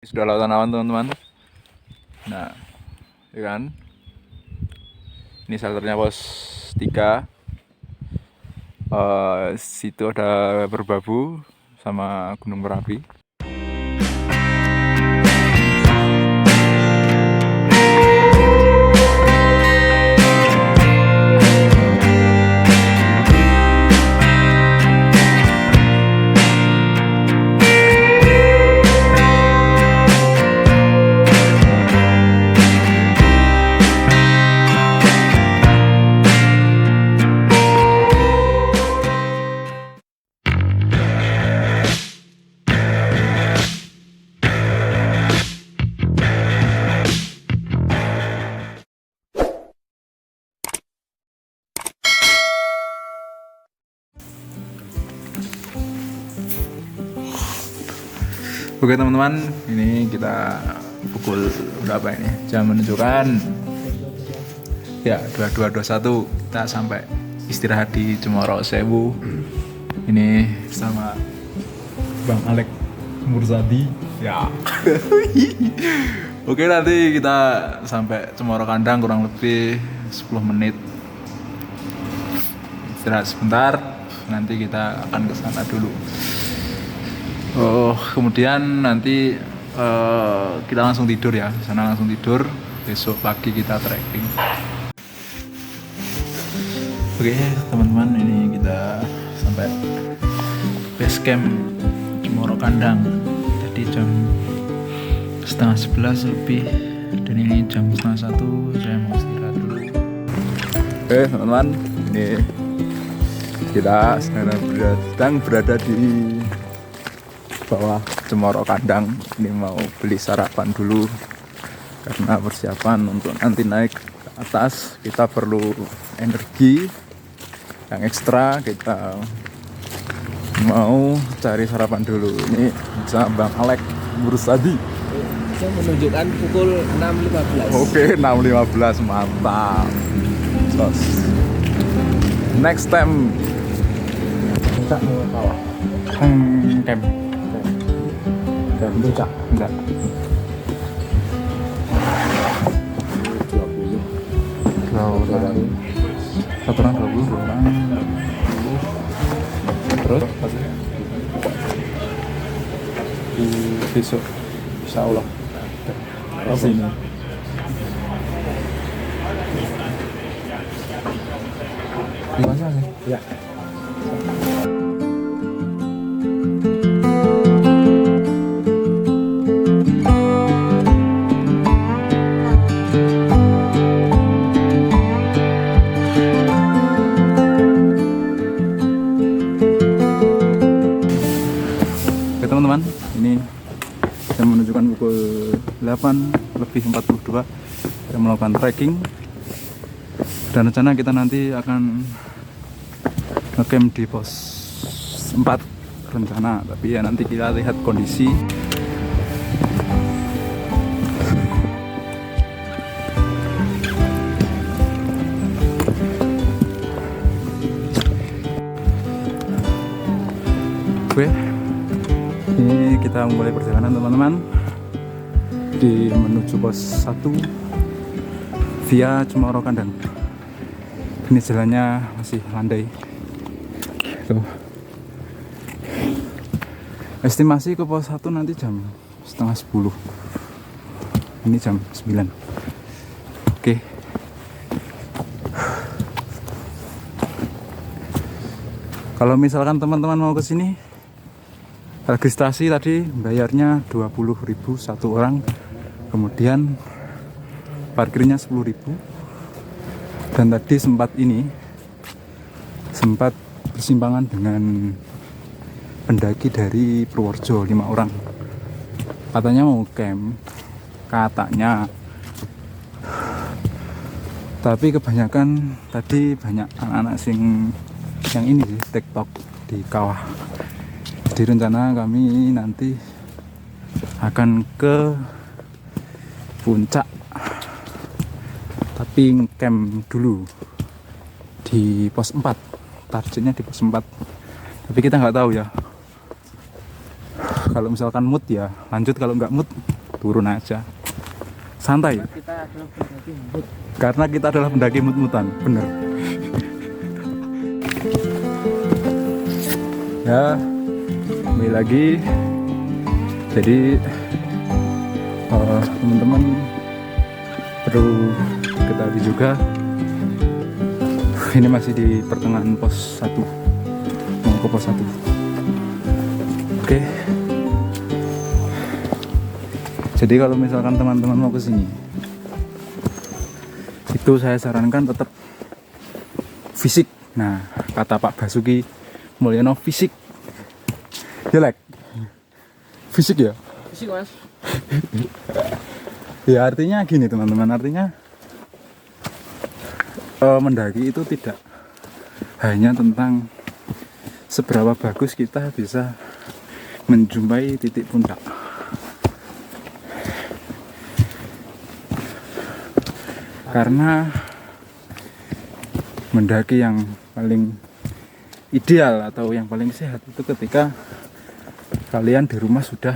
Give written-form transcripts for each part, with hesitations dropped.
sudah lautan awan teman-teman. Nah, ya kan, ini shelternya pos 3. Situ ada Merbabu sama Gunung Merapi. Oke teman-teman, ini kita pukul berapa ini? Jam menunjukkan ya 22.21. Kita sampai istirahat di Cemoro Sewu. Ini bersama Bang Alek Murzadi. Ya. Oke, nanti kita sampai Cemoro Kandang kurang lebih 10 menit. Istirahat sebentar, nanti kita akan ke sana dulu. Kemudian nanti kita langsung tidur ya, sana langsung tidur. Besok pagi kita trekking. Oke teman-teman, ini kita sampai base camp Cemoro Kandang. Tadi jam 10:30 lebih, dan ini jam 12:30. Saya mau istirahat dulu. Oke teman-teman, ini kita sedang berada di bawah Cemoro Kandang. Ini mau beli sarapan dulu karena persiapan untuk nanti naik ke atas. Kita perlu energi yang ekstra, kita mau cari sarapan dulu. Ini sama Bang Alek Murzadi. Saya menunjukkan pukul 6.15. Oke, 6.15, mantap. Terus next time Enggak mau kawah. camp. Enggak. Enggak. 20. 1 orang 20, 2 orang 10. Terus besok insya Allah ke sini. Terima kasih. Ya. Teman-teman, ini saya menunjukkan pukul 8:42. Kita melakukan trekking, dan rencana kita nanti akan ngecamp di pos 4 rencana, tapi ya nanti kita lihat kondisi. Oke, ini kita mulai perjalanan teman-teman di menuju pos 1 via Cemoro Kandang. Ini jalannya masih landai. Tuh. Estimasi ke pos 1 nanti jam 9:30. Ini jam 9. Oke. Kalau misalkan teman-teman mau ke sini, registrasi tadi bayarnya 20.000 satu orang, kemudian parkirnya 10.000. Dan tadi sempat bersimpangan dengan pendaki dari Purworejo 5 orang. Katanya mau camp, katanya. Tapi kebanyakan tadi banyak anak-anak yang ini sih, TikTok di kawah. Jadi rencana kami nanti akan ke puncak, tapi camp dulu di pos 4. Targetnya di pos 4. Tapi kita nggak tahu ya. Kalau misalkan mood ya lanjut, kalau nggak mood turun aja santai. Kita adalah pendaki mood. Karena kita adalah pendaki mut-mutan, bener. Ya, kembali lagi. Jadi teman-teman perlu ketahui juga, ini masih di pertengahan pos 1, mau ke pos 1. Oke. Jadi kalau misalkan teman-teman mau ke sini, itu saya sarankan tetap fisik. Nah, kata Pak Basuki Mulyono, fisik. Jelek. Fisik ya? Fisik mas. Ya artinya gini teman-teman, artinya mendaki itu tidak hanya tentang seberapa bagus kita bisa menjumpai titik puncak. Karena mendaki yang paling ideal atau yang paling sehat itu ketika kalian di rumah sudah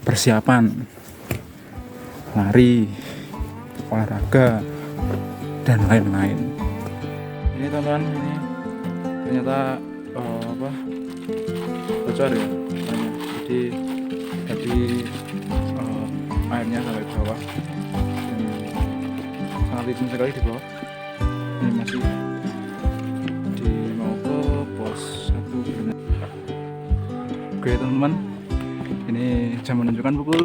persiapan lari, olahraga, dan lain-lain. Ini teman-teman, ini ternyata bocor ya. Jadi tadi airnya sampai bawah dan sangat licin sekali di bawah. Ini masih mau ke pos 1. Oke teman-teman, ini jam menunjukkan pukul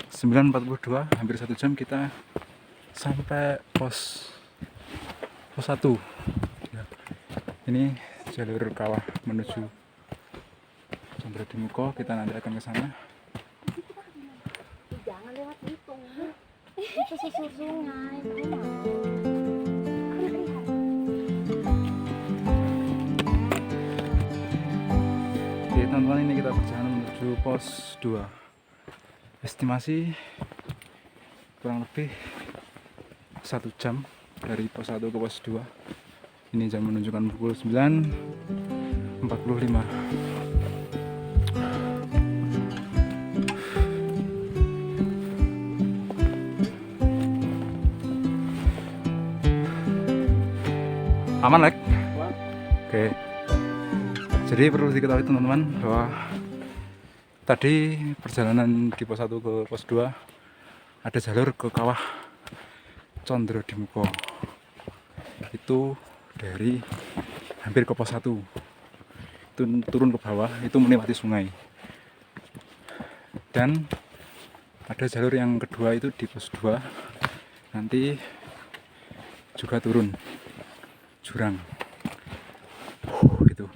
9.42, hampir 1 jam kita sampai pos 1 ya. Ini jalur kawah menuju Candra di Muko, kita nanti akan ke sana. Jangan lewat itu. Itu susur sungai. Oke teman-teman, ini kita perjalanan menuju pos 2. Estimasi kurang lebih 1 jam dari pos 1 ke pos 2. Ini jam menunjukkan pukul 9.45. Aman, Lek? Oke. Jadi perlu diketahui teman-teman bahwa tadi perjalanan di pos 1 ke pos 2 ada jalur ke kawah Candra di Muko. Itu dari hampir ke pos 1. Itu turun ke bawah, itu melewati sungai. Dan ada jalur yang kedua itu di pos 2. Nanti juga turun jurang. Gitu.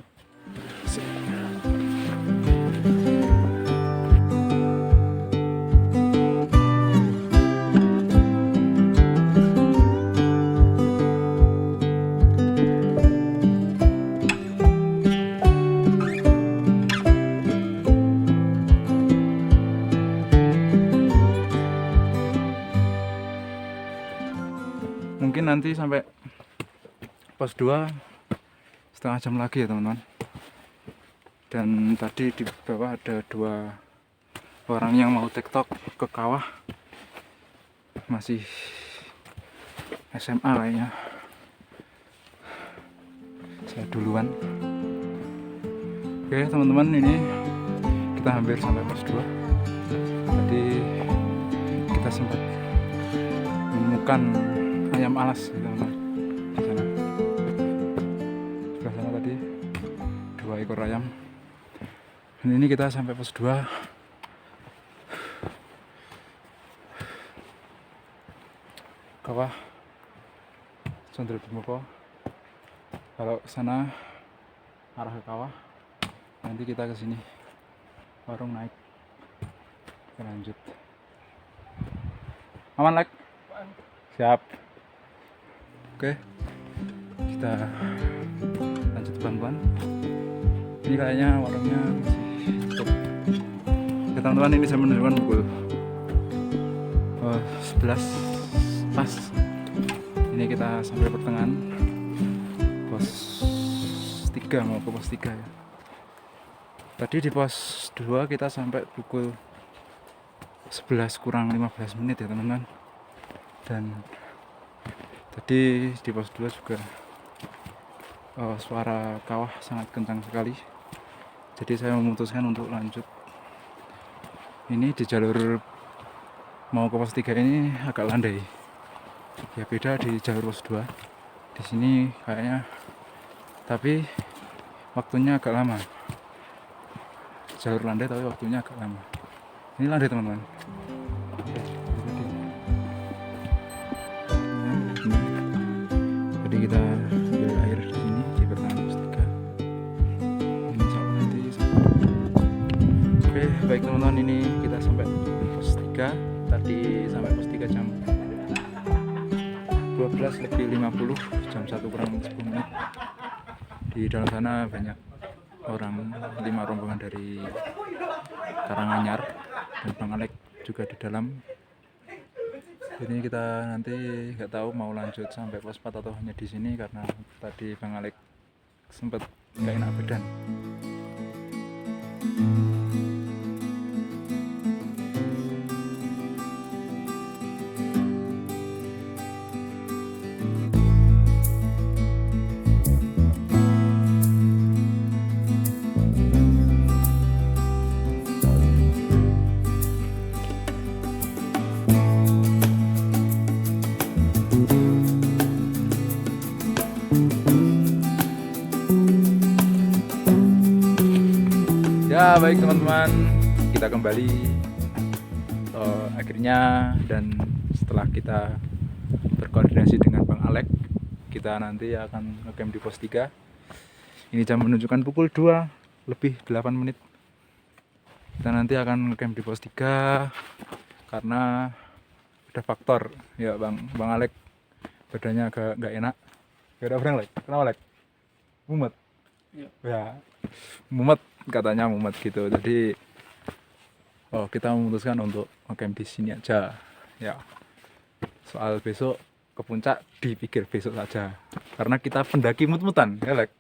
Mungkin nanti sampai pos 2 setengah jam lagi ya teman-teman. Dan tadi di bawah ada 2 orang yang mau TikTok ke kawah, masih SMA kayaknya. Saya duluan. Oke teman-teman, ini kita hampir sampai pos 2. Tadi kita sempat menemukan ayam alas gitu, teman-teman. Di sana. Sebelah sana tadi 2 ekor ayam. Dan ini kita sampai pos 2. Kawah Candra di Muko. Kalau ke sana arah ke kawah, nanti kita ke sini warung naik, kita lanjut. Aman, Lek? Siap. Oke, kita lanjut pelan-pelan. Ini kayaknya warungnya masih tutup. Oke teman-teman, ini saya menunjukkan pukul 11 pas. Ini kita sampai pertengahan pos 3, mau ke pos 3 ya. Tadi di pos 2 kita sampai pukul 11 kurang 15 menit ya teman-teman. Dan tadi di pos 2 juga suara kawah sangat kencang sekali. Jadi saya memutuskan untuk lanjut. Ini di jalur mau ke pos 3 ini agak landai. Ya beda di jalur pos 2. Di sini kayaknya tapi waktunya agak lama. Jalur landai tapi waktunya agak lama. Ini landai teman-teman. Jadi kita ambil air di sini di pertengahan pos 3. Ini insya Allah nanti sampai. Oke, baik teman-teman, ini kita sampai pos 3. Tadi sampai pos 3 jam 12:50, jam 1 kurang 10 menit. Di dalam sana banyak orang, 5 rombongan dari Karanganyar dan Bang Alek juga di dalam. Ini kita nanti nggak tahu mau lanjut sampai pos 4 atau hanya di sini karena tadi Bang Alek sempat nggak enak badan. Ya baik teman-teman, kita kembali akhirnya, dan setelah kita berkoordinasi dengan Bang Alek, kita nanti akan ngecamp di pos 3. Ini jam menunjukkan pukul 2:08. Kita nanti akan ngecamp di pos 3 karena ada faktor ya Bang Alek badannya agak nggak enak. Gak ada Bang Alek, kenapa Alek? Mumet? Ya, mumet, katanya mumet gitu. Jadi kita memutuskan untuk ngecamp di sini aja ya. Soal besok ke puncak dipikir besok saja karena kita pendaki mut-mutan ya Lek.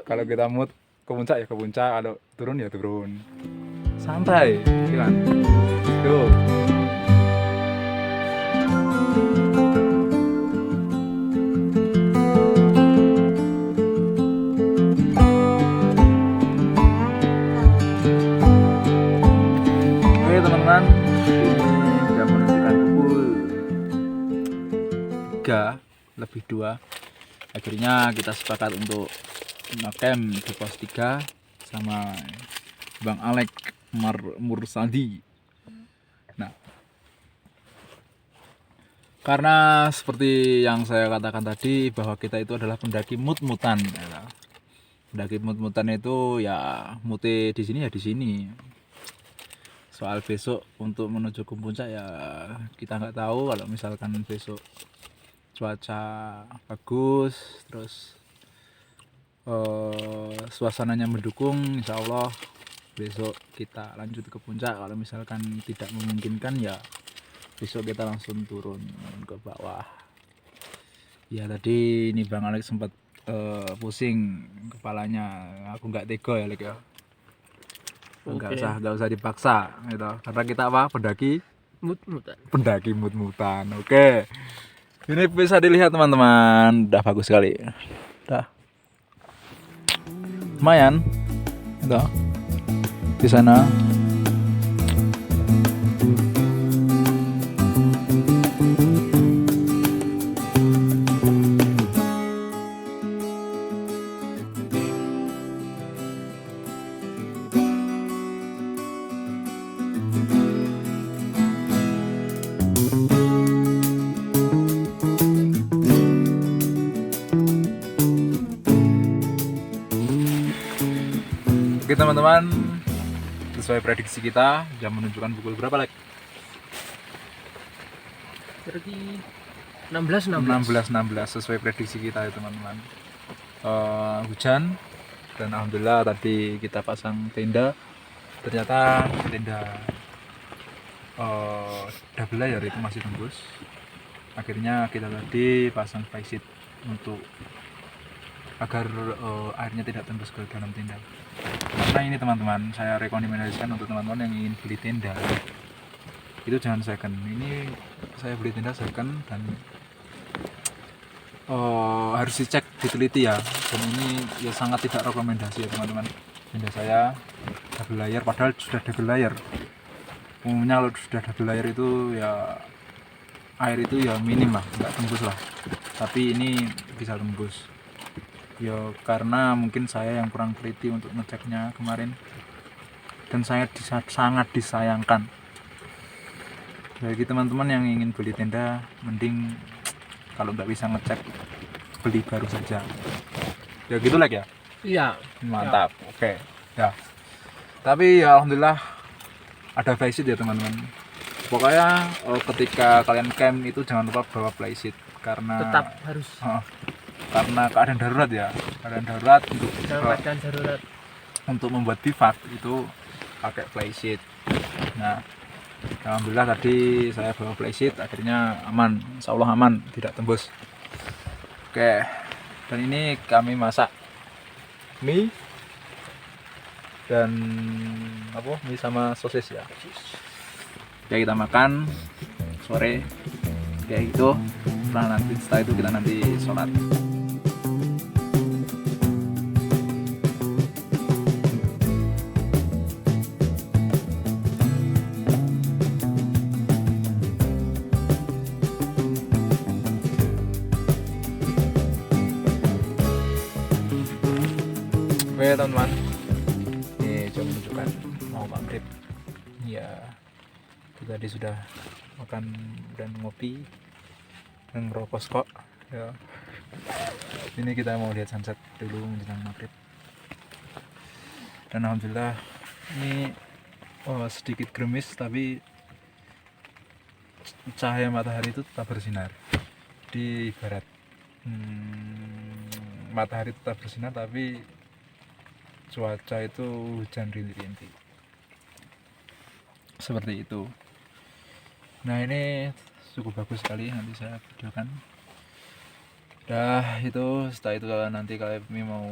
Kalau kita mut ke puncak ya ke puncak, kalau turun ya turun, santai kan. Tuh. Teman-teman, ini sudah menunjukkan pukul 3:02. Akhirnya kita sepakat untuk ngecamp di pos 3 sama Bang Alek Mursadi. Nah, karena seperti yang saya katakan tadi bahwa kita itu adalah pendaki mut-mutan ya. Pendaki mut-mutan itu ya mute di sini ya di sini. Soal besok untuk menuju ke puncak ya kita nggak tahu. Kalau misalkan besok cuaca bagus terus suasananya mendukung, insya Allah besok kita lanjut ke puncak. Kalau misalkan tidak memungkinkan ya besok kita langsung turun ke bawah. Ya tadi ini Bang Alex sempat pusing kepalanya, aku nggak tega ya Lek ya. Nggak usah dipaksa gitu. Karena kita apa? Pendaki mut-mutan. Oke. Ini bisa dilihat teman-teman, udah bagus sekali. Udah. Lumayan. Gitu. Di sana. Oke teman-teman, sesuai prediksi kita jam menunjukkan pukul berapa Lek? 16 sesuai prediksi kita ya teman-teman. Hujan dan alhamdulillah tadi kita pasang tenda, ternyata tenda double layer itu masih tembus. Akhirnya kita tadi pasang flysheet untuk agar airnya tidak tembus ke dalam tenda. Karena ini teman-teman, saya rekomendasikan untuk teman-teman yang ingin beli tenda itu jangan second. Ini saya beli tenda second dan harus dicek, diteliti ya. Dan ini ya sangat tidak rekomendasi ya teman-teman. Tenda saya double layer, padahal sudah double layer. Umumnya kalau sudah double layer itu ya air itu ya minim lah, nggak tembus lah. Tapi ini bisa tembus. Ya karena mungkin saya yang kurang teliti untuk ngeceknya kemarin. Dan saya sangat disayangkan. Bagi teman-teman yang ingin beli tenda, mending kalau nggak bisa ngecek, beli baru saja. Ya gitu ya. Iya. Mantap. Oke. Ya. Tapi ya alhamdulillah ada flysheet ya teman-teman. Pokoknya ketika kalian camp itu jangan lupa bawa flysheet karena Tetap harus. Karena keadaan darurat ya. Keadaan darurat untuk Keadaan darurat. untuk membuat bivak itu pakai flysheet. Nah, alhamdulillah tadi saya bawa flysheet, akhirnya aman, insya Allah aman, tidak tembus. Oke, dan ini kami masak mie dan mie sama sosis ya. Oke, kita makan sore kayak gitu. Setelah itu kita nanti sholat. Oke teman-teman, ini coba menunjukkan mau maghrib. Ya, kita tadi sudah makan dan ngopi dan ngerokok kok. Ya, ini kita mau lihat sunset dulu menjelang maghrib. Dan alhamdulillah ini sedikit gerimis tapi cahaya matahari itu tetap bersinar di barat. Matahari tetap bersinar tapi cuaca itu hujan rintik-rintik seperti itu. Nah ini cukup bagus sekali, nanti saya videokan. Setelah itu nanti kalian mau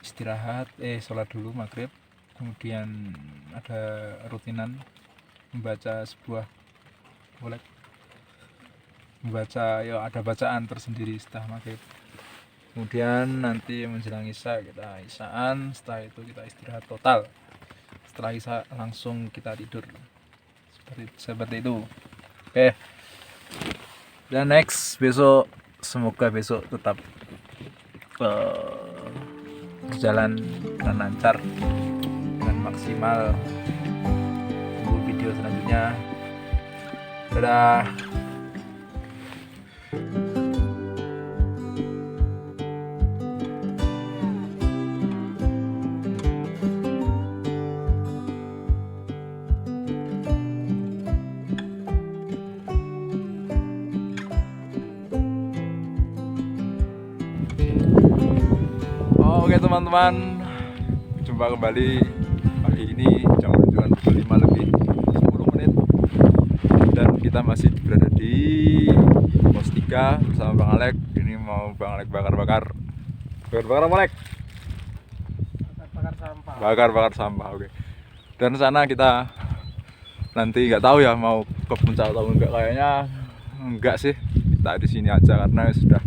istirahat, sholat dulu maghrib, kemudian ada rutinan membaca sebuah ada bacaan tersendiri setelah maghrib. Kemudian nanti menjelang isya kita isyaan, setelah itu kita istirahat total. Setelah isya langsung kita tidur. Seperti itu. Oke. Dan next semoga besok tetap berjalan dengan lancar dan maksimal. Tunggu video selanjutnya. Dadah. Oke teman-teman, jumpa kembali pagi ini jam menunjukkan pukul 5 lebih 10 menit dan kita masih berada di pos 3 bersama Bang Alek. Ini mau Bang Alek bakar Alek. Bakar sampah. Oke. Dan sana kita nanti nggak tahu ya mau ke puncak atau enggak, kayaknya enggak sih. Kita di sini aja karena sudah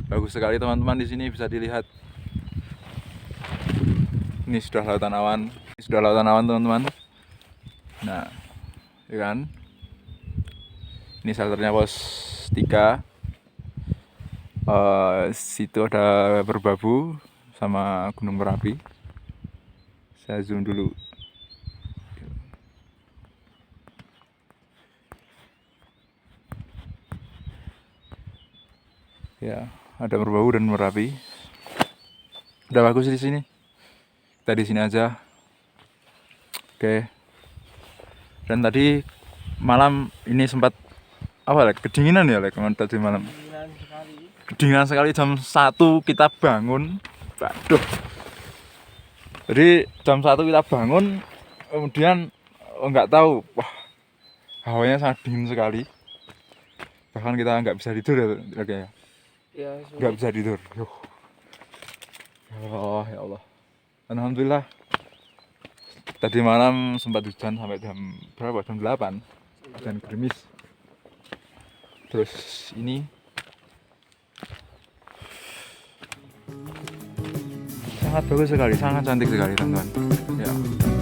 bagus sekali teman-teman. Di sini bisa dilihat. Ini sudah lautan awan teman-teman. Nah, ya kan? Ini shelternya pos 3. Situ ada Merbabu sama Gunung Merapi. Saya zoom dulu. Ya, ada Merbabu dan Merapi. Udah bagus di sini. Kita di sini aja. Oke. Dan tadi malam ini sempat kedinginan ya tadi malam. Kedinginan sekali jam 1 kita bangun. Waduh. Jadi jam 1 kita bangun, kemudian nggak tahu, hawanya sangat dingin sekali. Bahkan kita nggak bisa tidur ya. Nggak bisa tidur. Ya Allah. Alhamdulillah Tadi malam sempat hujan sampai jam berapa? Jam 8. Hujan gerimis. Terus ini sangat bagus sekali, sangat cantik sekali teman-teman. Ya.